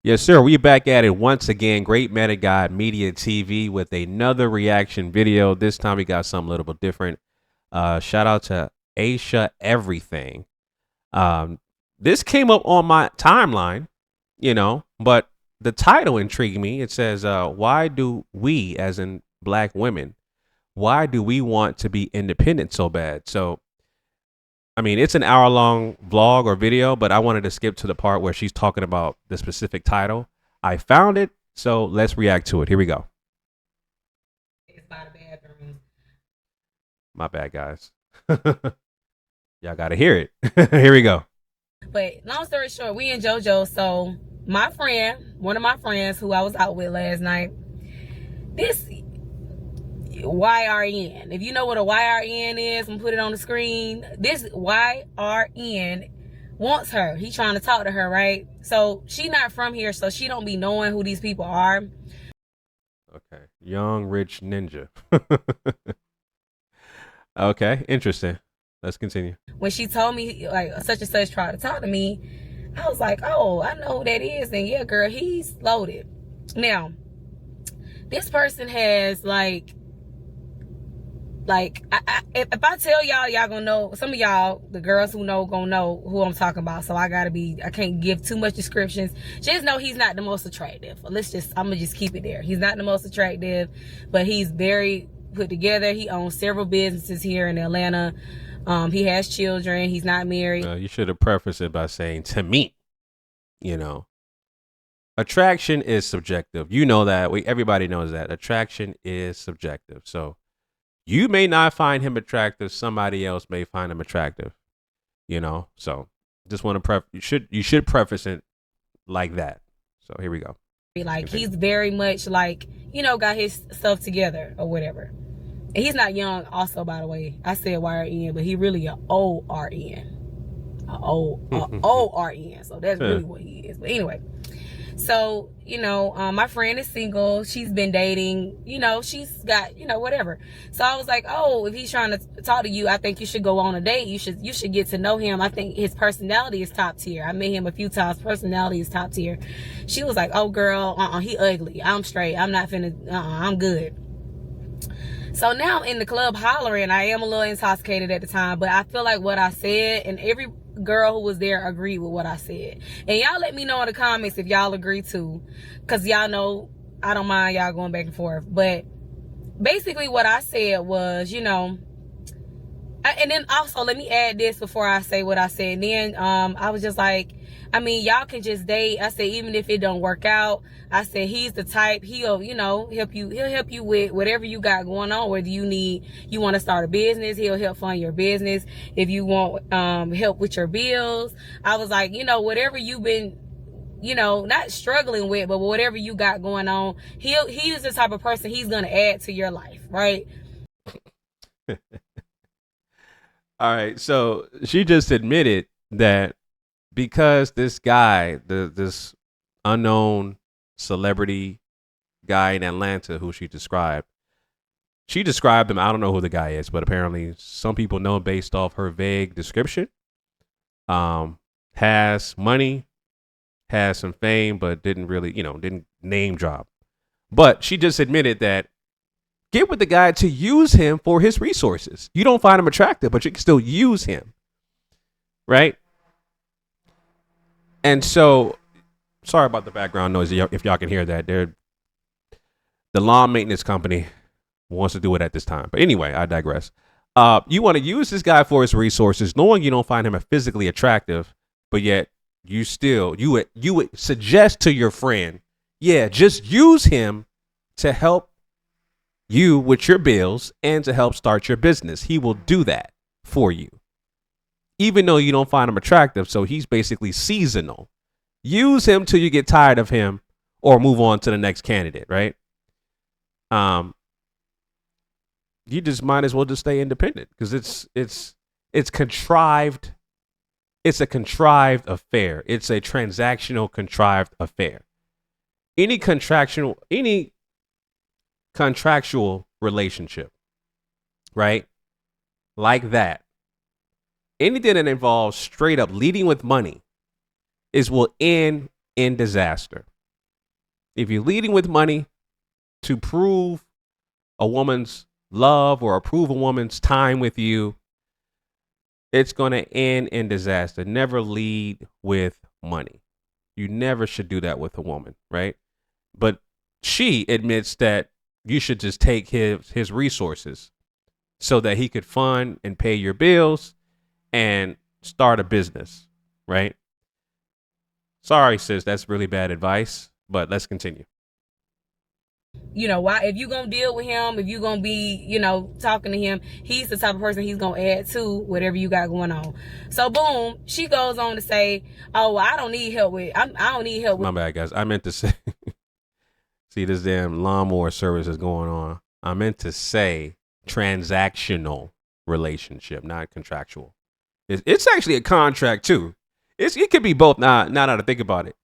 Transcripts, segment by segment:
Yes, sir. We back at it once again. Great Meta Guide Media TV with another reaction video. This time we got something a little bit different. Shout out to Aisha Everything. Um, this came up on my timeline, but the title intrigued me. It says, "Why do we, as in Black women, why do we want to be independent so bad?" So I mean, it's an hour long vlog or video, but I wanted to skip to the part where she's talking about the specific title. I found it, so let's react to it. Here we go. My bad, guys. Y'all got to hear it. Here we go. But long story short, we in JoJo. So my friend, one of my friends who I was out with last night, this YRN. If you know what a YRN is, I'm gonna put it on the screen. This YRN wants her. He trying to talk to her, right? So she not from here, so she don't be knowing who these people are. Okay. Young rich ninja. Okay, interesting. Let's continue. When she told me like such and such tried to talk to me, I was like, oh, I know who that is. And yeah, girl, he's loaded. Now, this person has if I tell y'all, y'all gonna know. Some of y'all, the girls who know, gonna know who I'm talking about. So I can't give too much descriptions. Just know he's not the most attractive. I'm gonna just keep it there. He's not the most attractive, but he's very put together. He owns several businesses here in Atlanta. He has children. He's not married. You should have prefaced it by saying, to me, attraction is subjective. You know that. Everybody knows that. Attraction is subjective. So you may not find him attractive. Somebody else may find him attractive. So just want to you should preface it like that. So here we go. Like, he's very much like, got his stuff together or whatever. And he's not young also, by the way. I said YRN, but he really a O-R-N. O-R-N. So that's really what he is. But anyway. So, my friend is single. She's been dating. She's got, whatever. So I was like, oh, if he's trying to talk to you, I think you should go on a date. You should get to know him. I think his personality is top tier. I met him a few times. Personality is top tier. She was like, oh, girl, he ugly. I'm straight. I'm not finna, I'm good. So now I'm in the club hollering. I am a little intoxicated at the time, but I feel like what I said, and every girl who was there agreed with what I said. And y'all let me know in the comments if y'all agree too, because y'all know I don't mind y'all going back and forth. But basically what I said was, and then also let me add this before I say what I said. And then I was just like, I mean, y'all can just date. I said, even if it don't work out, I said, he's the type, he'll help you. He'll help you with whatever you got going on. Whether you want to start a business, he'll help fund your business. If you want help with your bills, I was like, whatever you've been, not struggling with, but whatever you got going on, he's the type of person he's going to add to your life, right? All right. So she just admitted that because this guy, this unknown celebrity guy in Atlanta who she described him. I don't know who the guy is, but apparently some people know based off her vague description. Has money, has some fame, but didn't really, didn't name drop. But she just admitted that get with the guy to use him for his resources. You don't find him attractive, but you can still use him. Right? And so, sorry about the background noise. If y'all can hear that, the lawn maintenance company wants to do it at this time. But anyway, I digress. You want to use this guy for his resources, knowing you don't find him physically attractive, but yet you would suggest to your friend, yeah, just use him to help you with your bills and to help start your business. He will do that for you, even though you don't find him attractive. So he's basically seasonal. Use him till you get tired of him or move on to the next candidate, right? You just might as well just stay independent because it's contrived. It's a contrived affair. It's a transactional contrived affair. Any contractual relationship, right? Like that. Anything that involves straight up leading with money will end in disaster. If you're leading with money to prove a woman's love or approve a woman's time with you, it's going to end in disaster. Never lead with money. You never should do that with a woman, right? But she admits that you should just take his resources so that he could fund and pay your bills and start a business, right? Sorry, sis, that's really bad advice, but let's continue. You know, why, if you're going to deal with him, if you're going to be, you know, talking to him, he's the type of person he's going to add to whatever you got going on. So boom, she goes on to say, oh, well, I don't need help with. I don't need help with. My bad, guys. I meant to say, see, this damn lawnmower service is going on. I meant to say transactional relationship, not contractual. It's actually a contract too. It could be both. Not how to think about it.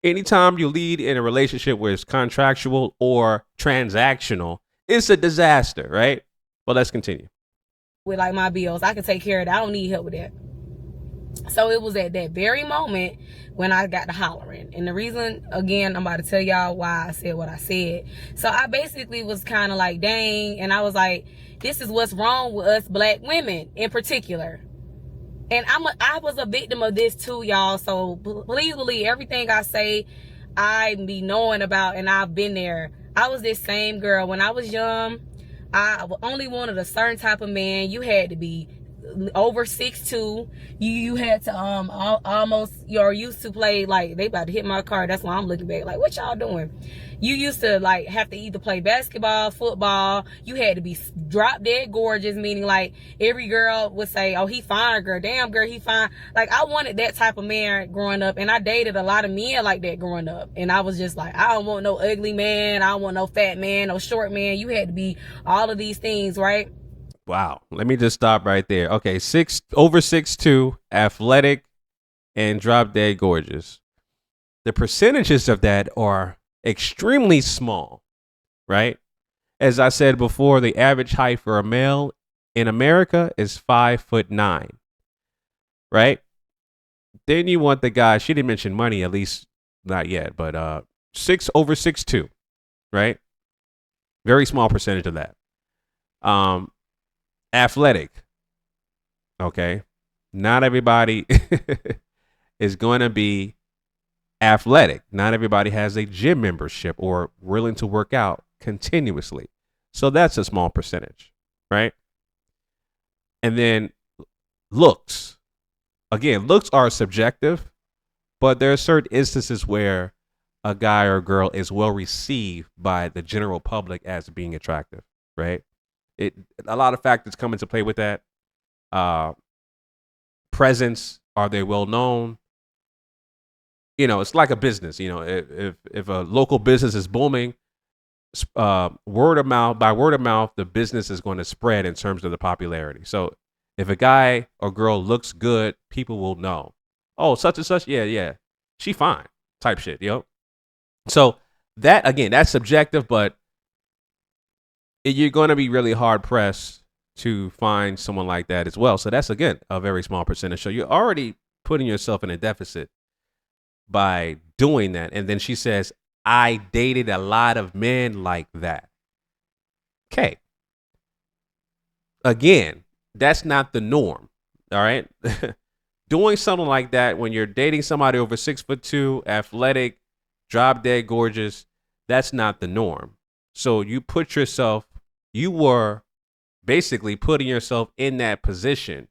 Anytime you lead in a relationship where it's contractual or transactional, it's a disaster, right? But let's continue. With like my bills, I can take care of that. I don't need help with that. So it was at that very moment when I got to hollering. And the reason, again, I'm about to tell y'all why I said what I said. So I basically was kind of like, dang. And I was like, this is what's wrong with us black women in particular. And I was a victim of this too, y'all. So please believe everything I say, I be knowing about, and I've been there. I was this same girl. When I was young, I only wanted a certain type of man. You had to be over 6'2". You had to almost, you're used to play, like, they about to hit my car. That's why I'm looking back like, what y'all doing? You used to like have to either play basketball, football. You had to be drop dead gorgeous, meaning like every girl would say, oh, he fine, girl, damn girl, he fine. Like, I wanted that type of man growing up, and I dated a lot of men like that growing up. And I was just like, I don't want no ugly man, I don't want no fat man, no short man. You had to be all of these things, right? Wow. Let me just stop right there. Okay, over 6'2", athletic, and drop dead gorgeous. The percentages of that are extremely small, right? As I said before, the average height for a male in America is 5'9", right? Then you want the guy, she didn't mention money, at least not yet, but over 6'2", right? Very small percentage of that. Athletic. Okay. Not everybody is going to be athletic. Not everybody has a gym membership or willing to work out continuously. So that's a small percentage, right? And then looks. Again, looks are subjective, but there are certain instances where a guy or girl is well received by the general public as being attractive, right? A lot of factors come into play with that. Presence, are they well known? You know, it's like a business. You know, if a local business is booming, word of mouth, the business is going to spread in terms of the popularity. So if a guy or girl looks good, people will know. Oh, such and such, yeah, she fine, type shit, yo. So that, again, that's subjective, but you're going to be really hard pressed to find someone like that as well. So that's, again, a very small percentage. So you're already putting yourself in a deficit by doing that. And then she says, I dated a lot of men like that. Okay. Again, that's not the norm. All right. Doing something like that when you're dating somebody over 6'2", athletic, drop dead gorgeous, that's not the norm. So you were basically putting yourself in that position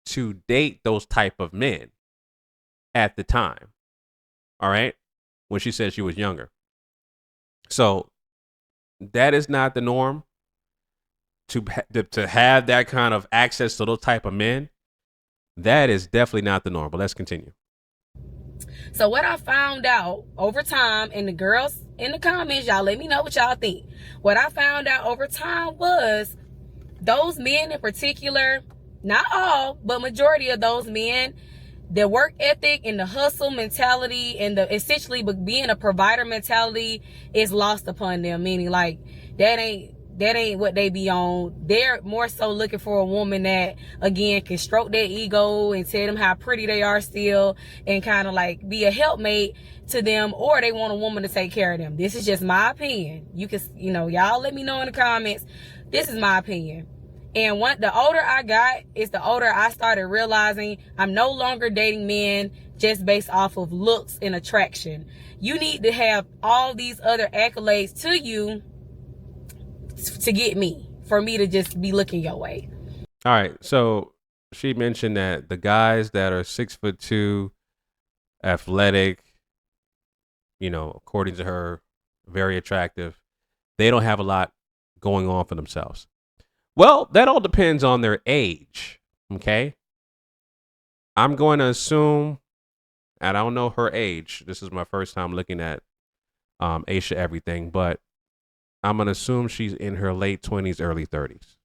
to date those type of men at the time. All right. When she said she was younger. So that is not the norm to have that kind of access to those type of men. That is definitely not the norm, but let's continue. So what I found out over time, and the girls in the comments, y'all let me know what y'all think. What I found out over time was those men in particular, not all, but majority of those men, their work ethic and the hustle mentality and the essentially being a provider mentality is lost upon them. Meaning like that ain't that ain't what they be on. They're more so looking for a woman that, again, can stroke their ego and tell them how pretty they are still and kind of like be a helpmate to them, or they want a woman to take care of them. This is just my opinion. You can, y'all let me know in the comments. This is my opinion. And the older I got, is the older I started realizing I'm no longer dating men just based off of looks and attraction. You need to have all these other accolades to you to get me, for me to just be looking your way. All right. So she mentioned that the guys that are 6'2", athletic, according to her, very attractive, they don't have a lot going on for themselves. Well, that all depends on their age. Okay. I'm going to assume, and I don't know her age. This is my first time looking at Aisha everything, but I'm going to assume she's in her late 20s, early 30s.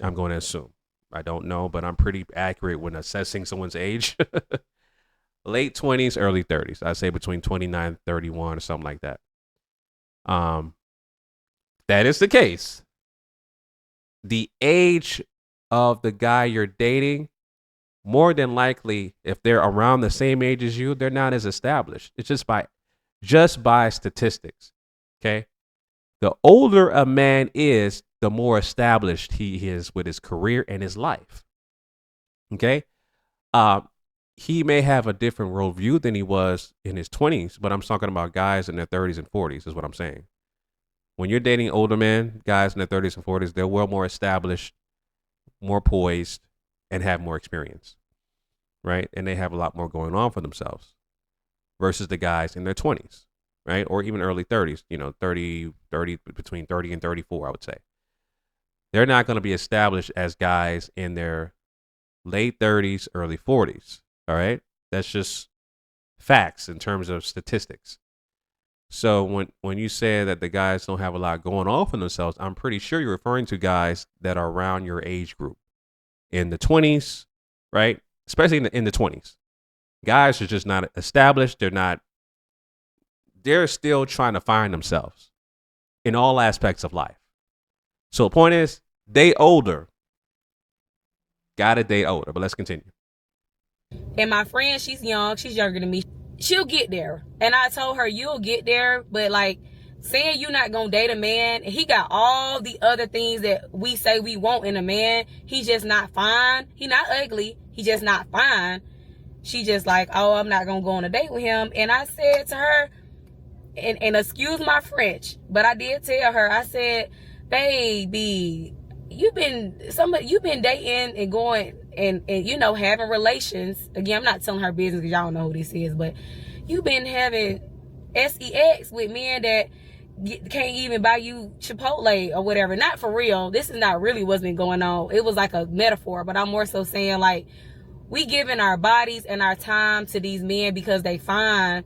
I'm going to assume. I don't know, but I'm pretty accurate when assessing someone's age. Late 20s, early 30s. I'd say between 29 and 31 or something like that. That is the case. The age of the guy you're dating, more than likely, if they're around the same age as you, they're not as established. It's just by statistics. Okay. The older a man is, the more established he is with his career and his life. Okay. He may have a different worldview than he was in his 20s, but I'm talking about guys in their 30s and 40s is what I'm saying. When you're dating older men, guys in their 30s and 40s, they're well more established, more poised, and have more experience, right? And they have a lot more going on for themselves versus the guys in their 20s, right? Or even early 30s, 30, between 30 and 34, I would say. They're not going to be established as guys in their late 30s, early 40s, all right? That's just facts in terms of statistics. So when you say that the guys don't have a lot going on for themselves, I'm pretty sure you're referring to guys that are around your age group in the 20s, right? Especially in the 20s. Guys are just not established. They're still trying to find themselves in all aspects of life. So the point is, date older. Gotta date older, but let's continue. And my friend, she's young. She's younger than me. She'll get there. And I told her, you'll get there. But like, saying you're not going to date a man, he got all the other things that we say we want in a man. He's just not fine. He not ugly. He just not fine. She just like, oh, I'm not going to go on a date with him. And I said to her, and excuse my French, but I did tell her, I said, baby, you've been dating and going and having relations. Again, I'm not telling her business because y'all don't know who this is, but you've been having sex with men that can't even buy you Chipotle or whatever. Not for real. This is not really what's been going on. It was like a metaphor, but I'm more so saying like, we giving our bodies and our time to these men because they fine,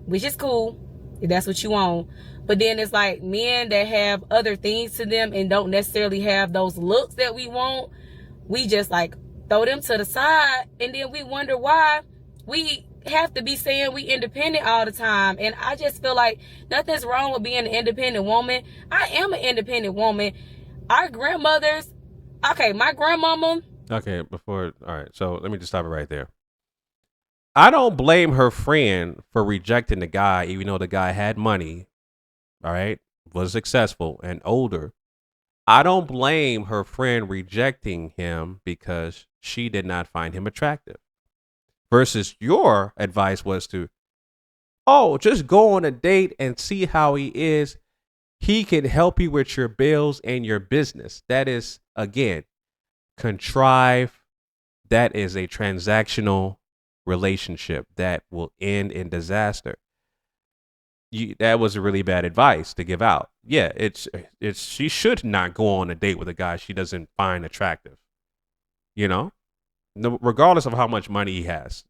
which is cool if that's what you want. But then it's like men that have other things to them and don't necessarily have those looks that we want. We just like throw them to the side, and then we wonder why we have to be saying we independent all the time. And I just feel like nothing's wrong with being an independent woman. I am an independent woman. Our grandmothers, okay, my grandmama. Okay, all right, so let me just stop it right there. I don't blame her friend for rejecting the guy, even though the guy had money, all right, was successful and older. I don't blame her friend rejecting him because she did not find him attractive. Versus your advice was to, just go on a date and see how he is. He can help you with your bills and your business. That is, again, contrive. That is a transactional relationship that will end in disaster. That was a really bad advice to give out. Yeah, it's she should not go on a date with a guy she doesn't find attractive. Regardless of how much money he has.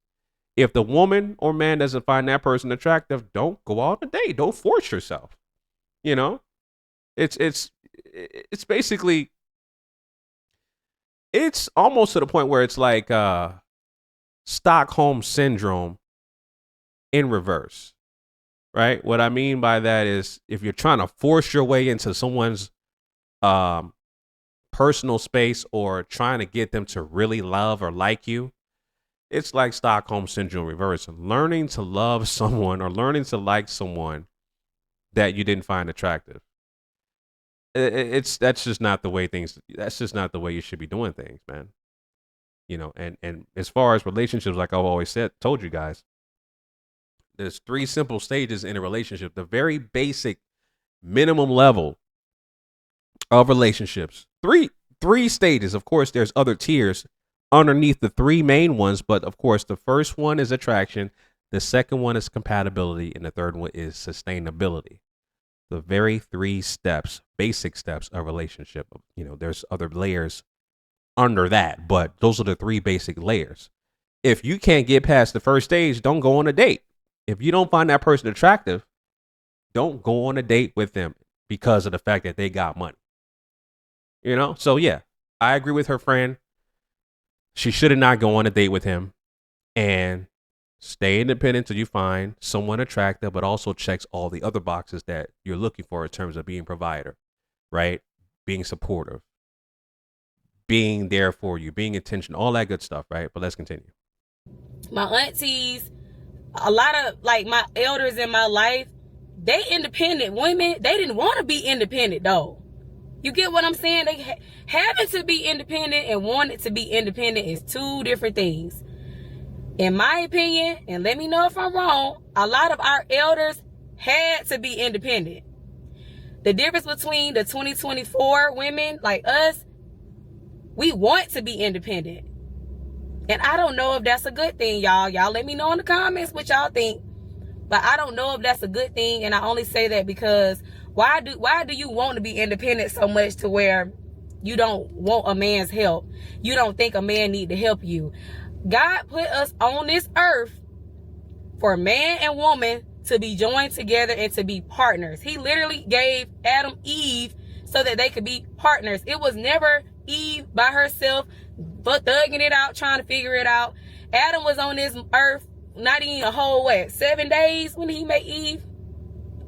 If the woman or man doesn't find that person attractive, don't go out on a date. Don't force yourself. It's basically, it's almost to the point where it's like Stockholm syndrome in reverse. Right? What I mean by that is if you're trying to force your way into someone's um, personal space or trying to get them to really love or like you, it's like Stockholm Syndrome reverse. Learning to love someone or learning to like someone that you didn't find attractive. It's that's just not the way things. That's just not the way you should be doing things, man. And as far as relationships, like I've always told you guys, there's 3 simple stages in a relationship. The very basic minimum level of relationships. Three stages. Of course, there's other tiers underneath the 3 main ones, but of course, the first one is attraction, the second one is compatibility, and the third one is sustainability. The very 3 steps, basic steps of relationship. There's other layers under that, but those are the 3 basic layers. If you can't get past the first stage, don't go on a date. If you don't find that person attractive, don't go on a date with them because of the fact that they got money. So yeah, I agree with her friend. She should not go on a date with him, and stay independent till you find someone attractive, but also checks all the other boxes that you're looking for in terms of being provider, right? Being supportive, being there for you, being intentional, all that good stuff, right? But let's continue. My aunties, a lot of like my elders in my life, they independent women. They didn't want to be independent though. You get what I'm saying? They having to be independent and wanting to be independent is 2 different things. In my opinion, and let me know if I'm wrong, a lot of our elders had to be independent. The difference between the 2024 women like us, we want to be independent. And I don't know if that's a good thing, y'all. Y'all let me know in the comments what y'all think. But I don't know if that's a good thing. And I only say that because why do you want to be independent so much to where you don't want a man's help? You don't think a man need to help you. God put us on this earth for man and woman to be joined together and to be partners. He literally gave Adam Eve so that they could be partners. It was never Eve by herself, but thugging it out, trying to figure it out. Adam was on this earth not even a whole 7 days when he made Eve.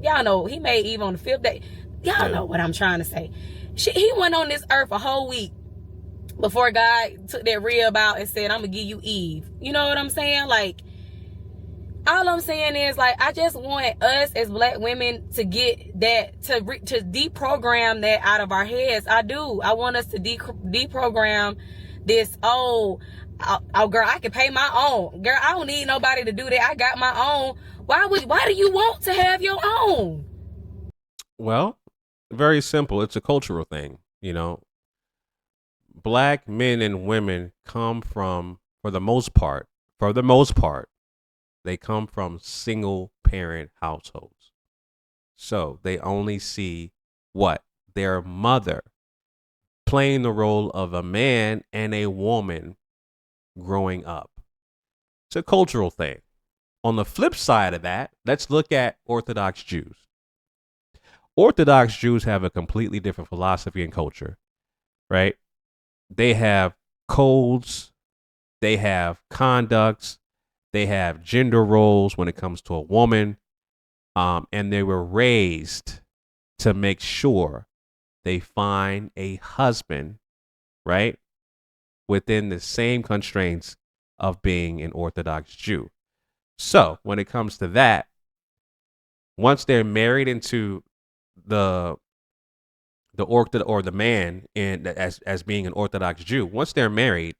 Y'all know he made Eve on the 5th day. Y'all know what I'm trying to say. He went on this earth a whole week before God took that rib out and said, I'm gonna give you Eve. You know what I'm saying? Like, all I'm saying is, like, I just want us as black women to get that, to deprogram that out of our heads. I do. I want us to deprogram this, oh girl, I can pay my own. Girl, I don't need nobody to do that. I got my own. Why do you want to have your own? Well, very simple. It's a cultural thing, Black men and women come from, for the most part, they come from single parent households. So they only see what? Their mother playing the role of a man and a woman growing up. It's a cultural thing. On the flip side of that, let's look at Orthodox Jews. Orthodox Jews have a completely different philosophy and culture, right? They have codes, they have conducts, they have gender roles when it comes to a woman, and they were raised to make sure they find a husband, right, within the same constraints of being an Orthodox Jew. So when it comes to that, once they're married into the man in as being an Orthodox Jew, once they're married,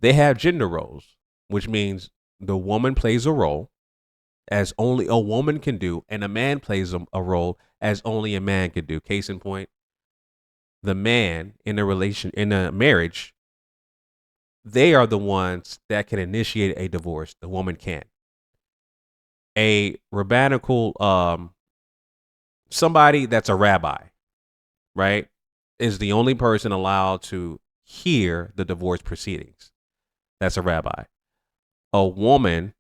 they have gender roles, which means the woman plays a role as only a woman can do, and a man plays a role as only a man can do. Case in point, the man in a marriage, they are the ones that can initiate a divorce. The woman can't. A rabbinical, somebody that's a rabbi, right, is the only person allowed to hear the divorce proceedings. That's a rabbi. A woman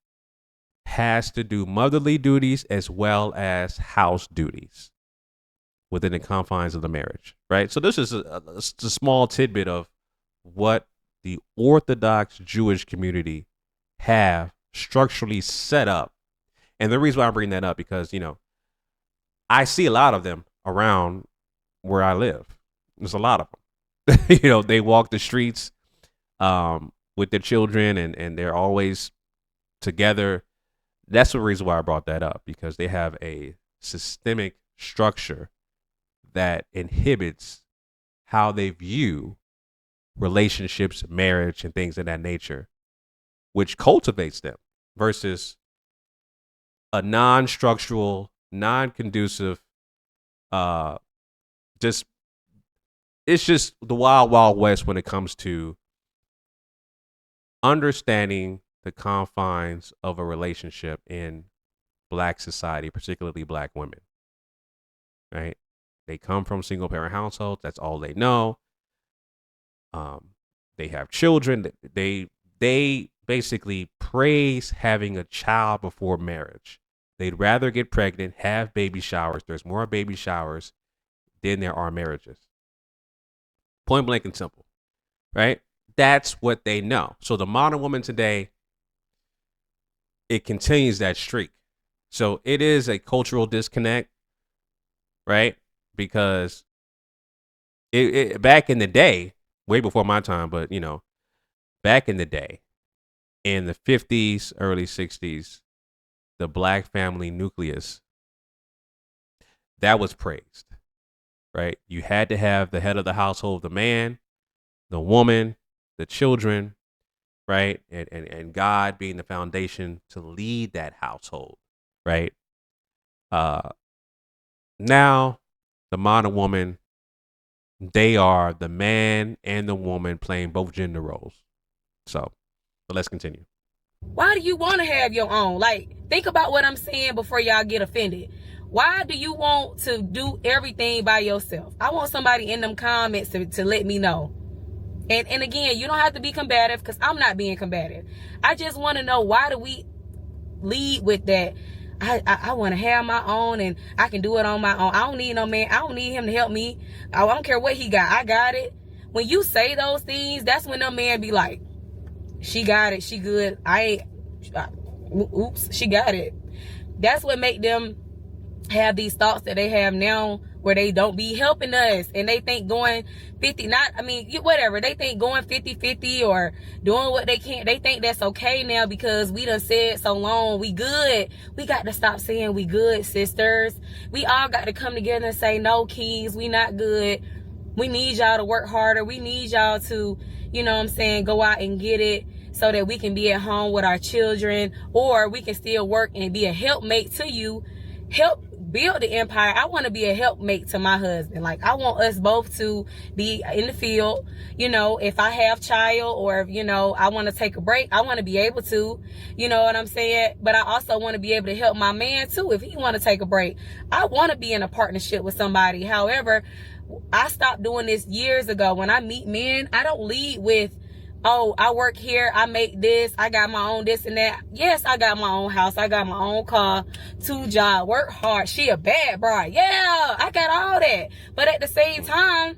has to do motherly duties as well as house duties within the confines of the marriage, right? So this is a small tidbit of what the Orthodox Jewish community have structurally set up. And the reason why I bring that up, because, I see a lot of them around where I live. There's a lot of them. You know, they walk the streets with their children, and they're always together. That's the reason why I brought that up, because they have a systemic structure that inhibits how they view relationships, marriage, and things of that nature, which cultivates them, versus a non-structural, non-conducive, just it's just the wild, wild west when it comes to understanding the confines of a relationship in Black society, particularly Black women. Right? They come from single parent households. That's all they know. They have children. They basically praise having a child before marriage. They'd rather get pregnant, have baby showers. There's more baby showers than there are marriages. Point blank and simple, right? That's what they know. So the modern woman today, it continues that streak. So it is a cultural disconnect, right? Because it back in the day, way before my time, but you know, back in the day, in the 50s, early 60s, the Black family nucleus, that was praised, right? You had to have the head of the household, the man, the woman, the children, right? And God being the foundation to lead that household, right? Now, the modern woman, they are the man and the woman playing both gender roles. So, but let's continue. Why do you want to have your own? Like, think about what I'm saying before y'all get offended. Why do you want to do everything by yourself? I want somebody in them comments to let me know. And again, you don't have to be combative, because I'm not being combative. I just want to know, why do we lead with that? I want to have my own, and I can do it on my own. I don't need no man. I don't need him to help me. I don't care what he got. I got it. When you say those things, that's when no man be like, she got it. She good. Oops, she got it. That's what make them have these thoughts that they have now, where they don't be helping us, and they think going 50, whatever, they think going 50-50 or doing what they can, they think that's okay now because we done said so long we good. We got to stop saying we good, sisters. We all got to come together and say, no, Keys, we not good. We need y'all to work harder. We need y'all to, you know what I'm saying, go out and get it, so that we can be at home with our children, or we can still work and be a helpmate to you, help build the empire. I want to be a helpmate to my husband. Like, I want us both to be in the field. You know, if I have child, or if, you know, I want to take a break, I want to be able to, you know what I'm saying? But I also want to be able to help my man too, if he want to take a break. I want to be in a partnership with somebody. However, I stopped doing this years ago. When I meet men, I don't lead with, oh, I work here, I make this, I got my own this and that. Yes, I got my own house, I got my own car, 2 jobs, work hard. She a bad bride. Yeah, I got all that. But at the same time,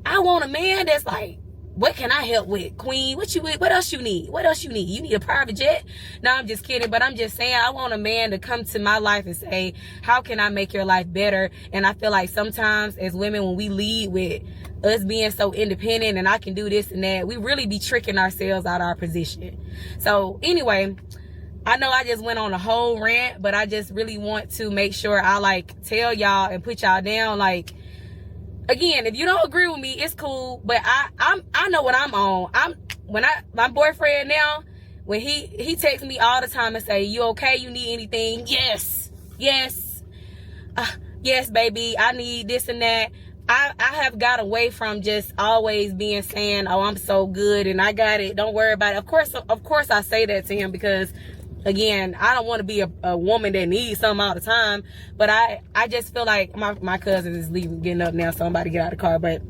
I want a man that's like, what can I help with, queen? What else you need? What else you need? You need a private jet? No, I'm just kidding. But I'm just saying, I want a man to come to my life and say, how can I make your life better? And I feel like sometimes as women, when we lead with us being so independent and I can do this and that, we really be tricking ourselves out of our position. So anyway, I know I just went on a whole rant, but I just really want to make sure I like tell y'all and put y'all down. Like, again, if you don't agree with me, it's cool. But I know what I'm on. My boyfriend now, when he texts me all the time and say, you okay? You need anything? Yes. Yes, baby. I need this and that. I have got away from just always being saying, oh, I'm so good and I got it, don't worry about it. Of course I say that to him, because again, I don't want to be a woman that needs something all the time. But I just feel like my cousin is getting up now, so I'm about to get out of the car. But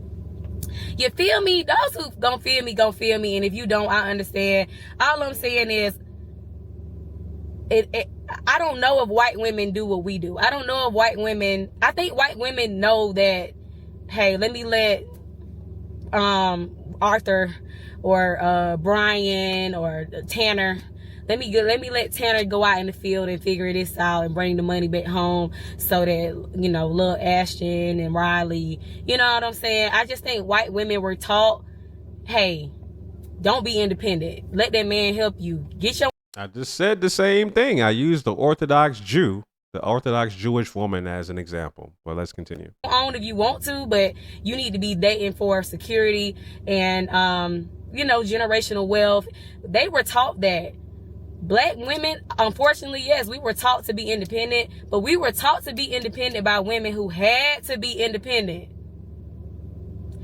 you feel me? Those who don't feel me, gon' feel me. And if you don't, I understand. All I'm saying is, I don't know if white women do what we do. I don't know if white women, I think white women know that, hey, let me let Arthur or Brian or Tanner, let Tanner go out in the field and figure this out and bring the money back home so that, you know, little Ashton and Riley, you know what I'm saying? I just think white women were taught, hey, don't be independent. Let that man help you. Get your... I just said the same thing. I used the Orthodox Jew, the Orthodox Jewish woman as an example. Well, let's continue. Own if you want to, but you need to be dating for security and, you know, generational wealth. They were taught that. Black women, unfortunately, yes, we were taught to be independent, but we were taught to be independent by women who had to be independent.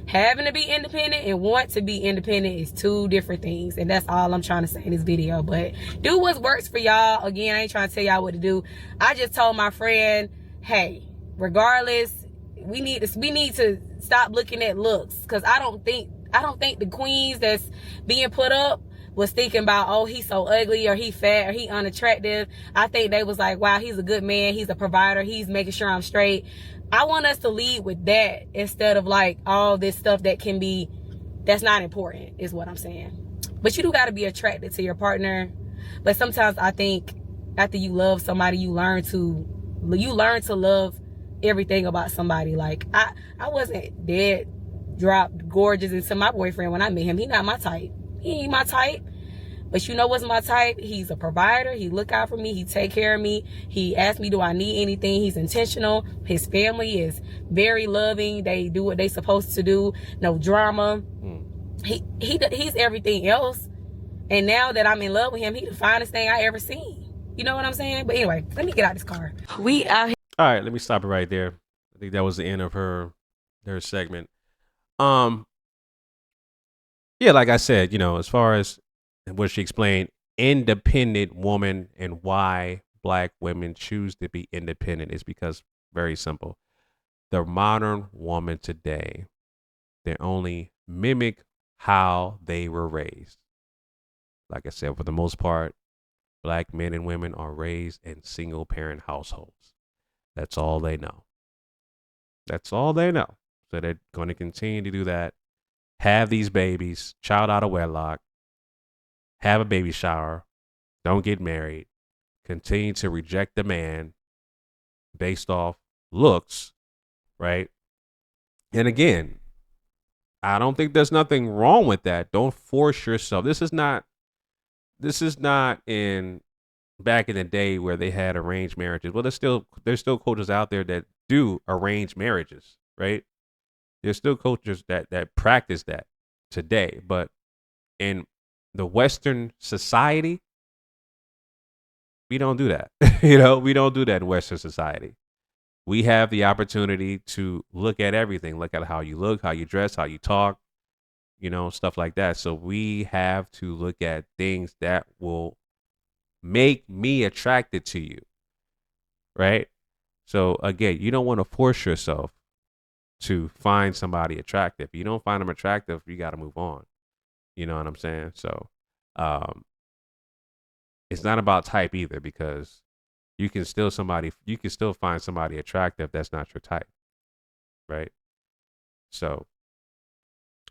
Having to be independent and want to be independent is two different things, and that's all I'm trying to say in this video. But do what works for y'all. Again, I ain't trying to tell y'all what to do. I just told my friend, hey, regardless, we need to stop looking at looks, because I don't think the queens that's being put up was thinking about, oh, he's so ugly, or he fat, or he unattractive. I think they was like, wow, he's a good man, he's a provider, he's making sure I'm straight. I want us to lead with that instead of like all this stuff that's not important, is what I'm saying. But you do got to be attracted to your partner. But sometimes I think after you love somebody, you learn to love everything about somebody. Like I wasn't dead dropped gorgeous into my boyfriend when I met him. He not my type. He ain't my type. But you know what's my type? He's a provider. He look out for me. He take care of me. He asks me, do I need anything? He's intentional. His family is very loving. They do what they supposed to do. No drama. He's everything else. And now that I'm in love with him, he's the finest thing I ever seen. You know what I'm saying? But anyway, let me get out this car. We out here. All right, let me stop it right there. I think that was the end of her segment. Yeah, like I said, you know, as far as what she explained, independent woman, and why black women choose to be independent is because, very simple, the modern woman today, they only mimic how they were raised. Like I said, for the most part, black men and women are raised in single parent households. That's all they know. That's all they know. So they're going to continue to do that. Have these babies, child out of wedlock, have a baby shower, don't get married, continue to reject the man based off looks, right? And again, I don't think there's nothing wrong with that. Don't force yourself. This is not in back in the day where they had arranged marriages. Well, there's still coaches out there that do arranged marriages, right? There's still coaches that practice that today, but in the Western society, we don't do that. You know, we don't do that in Western society. We have the opportunity to look at everything, look at how you look, how you dress, how you talk, you know, stuff like that. So we have to look at things that will make me attracted to you, right? So again, you don't want to force yourself to find somebody attractive. If you don't find them attractive, you got to move on. You know what I'm saying? So it's not about type either, because you can still find somebody attractive that's not your type, right? So,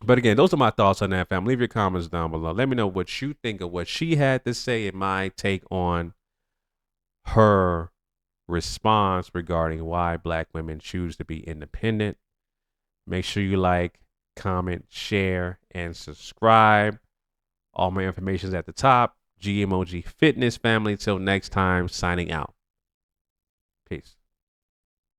but again, those are my thoughts on that, fam. Leave your comments down below. Let me know what you think of what she had to say and my take on her response regarding why black women choose to be independent. Make sure you like, comment, share, and subscribe. All my information is at the top. GMOGFitness family. Till next time, signing out. Peace.